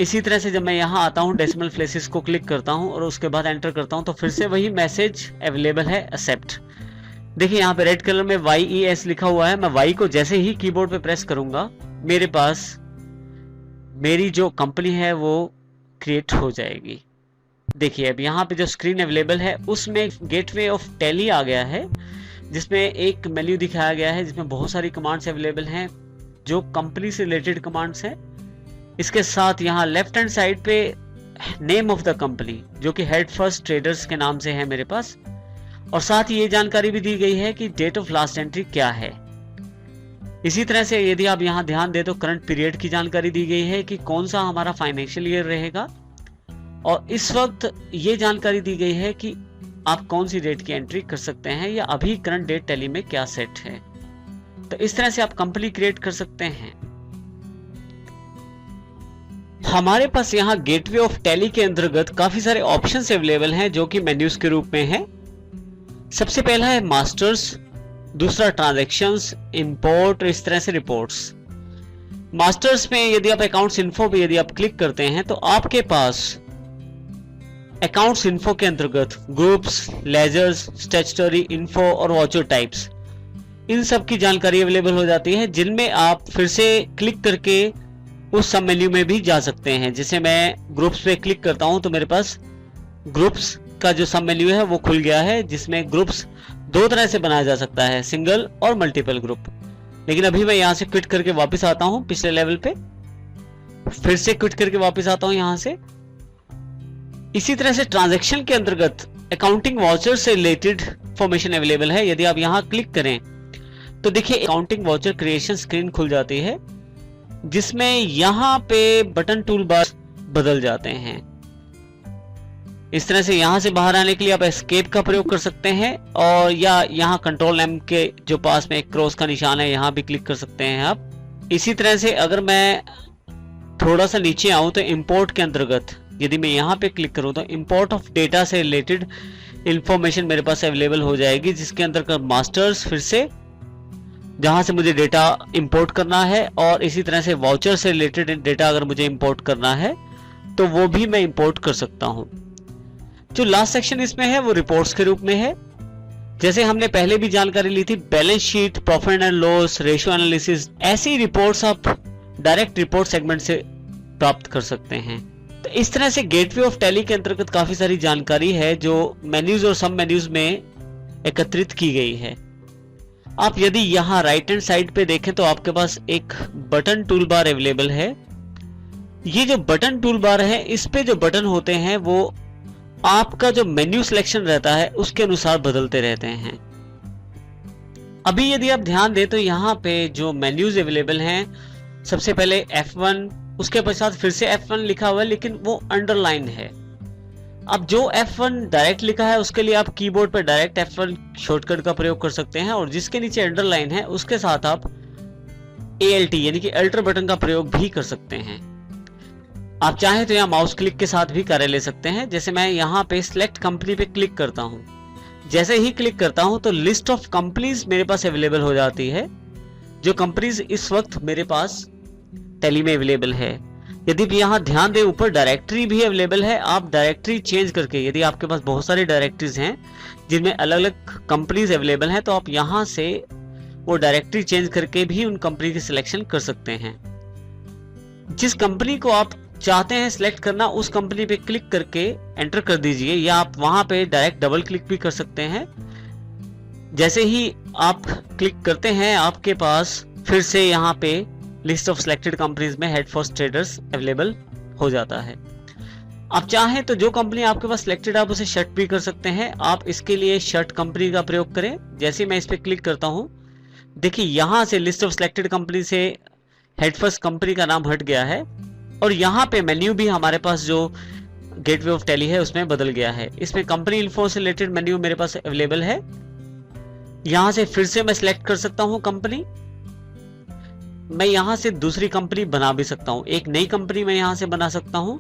इसी तरह से जब मैं यहाँ आता हूँ डेसिमल प्लेसेस को क्लिक करता हूँ और उसके बाद एंटर करता हूँ तो फिर से वही मैसेज अवेलेबल है एक्सेप्ट। देखिए यहाँ पे रेड कलर में YES लिखा हुआ है। मैं Y को जैसे ही कीबोर्ड पे प्रेस करूंगा मेरे पास मेरी जो कंपनी है वो क्रिएट हो जाएगी। देखिए अब यहाँ पे जो स्क्रीन अवेलेबल है उसमें गेटवे ऑफ टैली आ गया है, जिसमें एक मेन्यू दिखाया गया है जिसमें बहुत सारी कमांड्स अवेलेबल हैं जो कंपनी से रिलेटेड कमांड्स हैं। इसके साथ यहाँ लेफ्ट हैंड साइड पे नेम ऑफ द कंपनी जो कि हेड फर्स्ट ट्रेडर्स के नाम से है मेरे पास, और साथ ही ये जानकारी भी दी गई है कि डेट ऑफ लास्ट एंट्री क्या है। इसी तरह से यदि आप यहाँ ध्यान दें तो करंट पीरियड की जानकारी दी गई है कि कौन सा हमारा फाइनेंशियल ईयर रहेगा, और इस वक्त ये जानकारी दी गई है कि आप कौन सी डेट की एंट्री कर सकते हैं या अभी करंट डेट टैली में क्या सेट है। तो इस तरह से आप कंपनी क्रिएट कर सकते हैं। हमारे पास यहाँ गेटवे ऑफ टैली के अंतर्गत काफी सारे ऑप्शंस अवेलेबल हैं जो कि मेन्यूज के रूप में है। सबसे पहला है मास्टर्स, दूसरा ट्रांजैक्शंस, इंपोर्ट, इस तरह से रिपोर्ट्स। मास्टर्स में यदि आप अकाउंट्स इन्फो पे यदि आप क्लिक करते हैं तो आपके पास अकाउंट्स इन्फो के अंतर्गत ग्रुप्स, लेजर्स, स्टैट्यूटरी इन्फो और वाउचर टाइप्स, इन सब की जानकारी अवेलेबल हो जाती है, जिनमें आप फिर से क्लिक करके उस सब मेन्यू में भी जा सकते हैं। जैसे मैं ग्रुप्स पे क्लिक करता हूं तो मेरे पास ग्रुप्स का जो सब मेन्यू है वो खुल गया है, जिसमें ग्रुप्स दो तरह से बनाया जा सकता है, सिंगल और मल्टीपल ग्रुप। लेकिन अभी मैं यहां से क्विट करके वापस आता हूं पिछले लेवल पे, फिर से क्विट करके वापस आता हूं यहां से। इसी तरह से ट्रांजैक्शन के अंतर्गत अकाउंटिंग वाउचर से रिलेटेड इंफॉर्मेशन अवेलेबल है। यदि आप यहां क्लिक करें तो देखिए अकाउंटिंग वाउचर क्रिएशन स्क्रीन खुल जाती है, जिसमें यहां पे बटन टूल बार बदल जाते हैं। इस तरह से यहां से बाहर आने के लिए आप एस्केप का प्रयोग कर सकते हैं, और या यहां कंट्रोल M के जो पास में एक क्रॉस का निशान है यहां भी क्लिक कर सकते हैं आप। इसी तरह से अगर मैं थोड़ा सा नीचे आऊं तो इंपोर्ट के अंतर्गत यदि मैं यहां पे क्लिक करूं तो इंपोर्ट ऑफ डेटा से रिलेटेड इंफॉर्मेशन मेरे पास अवेलेबल हो जाएगी, जिसके अंतर्गत मास्टर्स फिर से जहां से मुझे डेटा इंपोर्ट करना है, और इसी तरह से वाउचर से रिलेटेड डेटा अगर मुझे इंपोर्ट करना है तो वो भी मैं इंपोर्ट कर सकता हूं। जो लास्ट सेक्शन इसमें है वो रिपोर्ट्स के रूप में है। जैसे हमने पहले भी जानकारी ली थी, balance sheet, profit and loss, ratio analysis, ऐसी रिपोर्ट्स आप डायरेक्ट रिपोर्ट सेगमेंट से प्राप्त कर सकते हैं। तो इस तरह से गेटवे ऑफ टैली के अंतर्गत काफी सारी जानकारी है जो मेन्यूज और सब मेन्यूज में एकत्रित की गई है। आप यदि यहाँ राइट हैंड साइड पे देखें तो आपके पास एक बटन टूल बार अवेलेबल है। ये जो बटन टूल बार है, इस पे जो बटन होते हैं वो आपका जो मेन्यू सिलेक्शन रहता है उसके अनुसार बदलते रहते हैं। अभी यदि आप ध्यान दें तो यहाँ पे जो मेन्यूज अवेलेबल हैं, सबसे पहले F1, उसके पश्चात फिर से F1 लिखा हुआ है लेकिन वो अंडरलाइन है। अब जो F1 डायरेक्ट लिखा है उसके लिए आप कीबोर्ड पर डायरेक्ट F1 शॉर्टकट का प्रयोग कर सकते हैं, और जिसके नीचे अंडरलाइन है उसके साथ आप ALT यानी कि अल्टर बटन का प्रयोग भी कर सकते हैं। आप चाहें तो यहाँ माउस क्लिक के साथ भी कार्य ले सकते हैं। जैसे मैं यहाँ पे सिलेक्ट कंपनी पे क्लिक करता हूँ, जैसे ही क्लिक करता हूँ तो लिस्ट ऑफ कंपनीज मेरे पास अवेलेबल हो जाती है, जो कंपनीज इस वक्त मेरे पास टैली में अवेलेबल है। यदि यहाँ ध्यान दें ऊपर डायरेक्टरी भी अवेलेबल है। आप डायरेक्टरी चेंज करके, यदि आपके पास बहुत सारी डायरेक्टरीज हैं जिनमें अलग अलग कंपनीज अवेलेबल हैं, तो आप यहाँ से वो डायरेक्टरी चेंज करके भी उन कंपनी की सिलेक्शन कर सकते हैं। जिस कंपनी को आप चाहते हैं सिलेक्ट करना, उस कंपनी पे क्लिक करके एंटर कर दीजिए, या आप वहां पे डायरेक्ट डबल क्लिक भी कर सकते हैं। जैसे ही आप क्लिक करते हैं आपके पास फिर से यहाँ पे लिस्ट ऑफ सिलेक्टेड कंपनीज में हेड फर्स्ट ट्रेडर्स अवेलेबल हो जाता है। आप चाहें तो जो कंपनी आपके पास सिलेक्टेड आप उसे शट भी कर सकते हैं। आप इसके लिए शट कंपनी का प्रयोग करें। जैसे मैं इस पे क्लिक करता हूं, देखिए यहां से लिस्ट ऑफ सिलेक्टेड कंपनी से हेड फर्स्ट कंपनी का नाम हट गया है, और यहाँ पे मेन्यू भी हमारे पास जो गेटवे ऑफ टैली है उसमें बदल गया है। इसमें कंपनी इन्फो से रिलेटेड मेन्यू मेरे पास अवेलेबल है। यहां से फिर से मैं सिलेक्ट कर सकता हूं कंपनी। मैं यहां से दूसरी कंपनी बना भी सकता हूं, एक नई कंपनी मैं यहां से बना सकता हूं,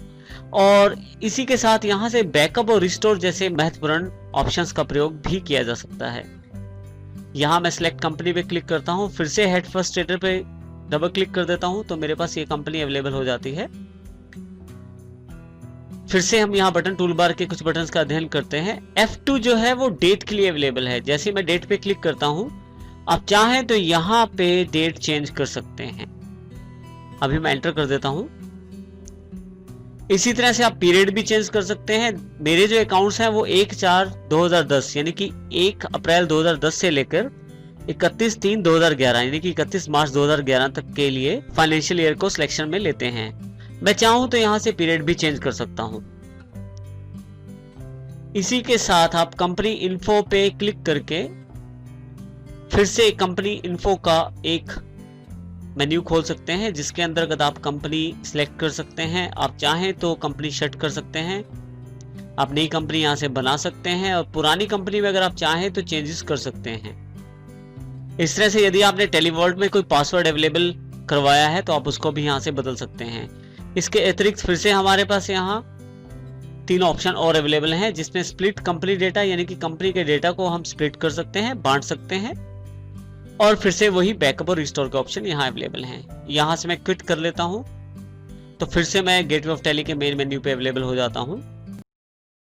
और इसी के साथ यहां से बैकअप और रिस्टोर जैसे महत्वपूर्ण ऑप्शंस का प्रयोग भी किया जा सकता है। यहां मैं सिलेक्ट कंपनी पे क्लिक करता हूं, फिर से हेड फर्स्ट ट्रेडर पे डबल क्लिक कर देता हूं तो मेरे पास ये कंपनी अवेलेबल हो जाती है। फिर से हम यहाँ बटन टूल बार के कुछ बटन्स का अध्ययन करते हैं। F2 जो है वो डेट के लिए अवेलेबल है। जैसे मैं डेट पे क्लिक करता हूं, आप चाहें तो यहाँ पे डेट चेंज कर सकते हैं। अभी मैं एंटर कर देता हूं। इसी तरह से आप पीरियड भी चेंज कर सकते हैं। मेरे जो अकाउंट्स हैं वो 1/4/2010 यानी कि 1 अप्रैल 2010 से लेकर 31/3/2011 यानी कि 31 मार्च 2011 तक के लिए फाइनेंशियल ईयर को सिलेक्शन में लेते हैं। मैं चाहूं तो यहां से पीरियड भी चेंज कर सकता हूं। इसी के साथ आप कंपनी इन्फो पे क्लिक करके फिर से कंपनी इन्फो का एक मेन्यू खोल सकते हैं, जिसके अंतर्गत आप कंपनी सिलेक्ट कर सकते हैं। आप चाहें तो कंपनी शट कर सकते हैं, आप नई कंपनी यहां से बना सकते हैं, और पुरानी कंपनी में अगर आप चाहें तो चेंजेस कर सकते हैं। इस तरह से यदि आपने टेलीवर्ल्ड में कोई पासवर्ड अवेलेबल करवाया है तो आप उसको भी यहां से बदल सकते हैं। इसके अतिरिक्त फिर से हमारे पास यहाँ 3 ऑप्शन और अवेलेबल हैं, जिसमें स्प्लिट कंपनी डेटा यानी कि कंपनी के डेटा को हम स्प्लिट कर सकते हैं, बांट सकते हैं, और फिर से वही बैकअप और रिस्टोर के ऑप्शन यहाँ अवेलेबल हैं। यहाँ से मैं क्विट कर लेता हूँ तो फिर से मैं गेटवे ऑफ टैली के मेन मेन्यू पे अवेलेबल हो जाता हूँ।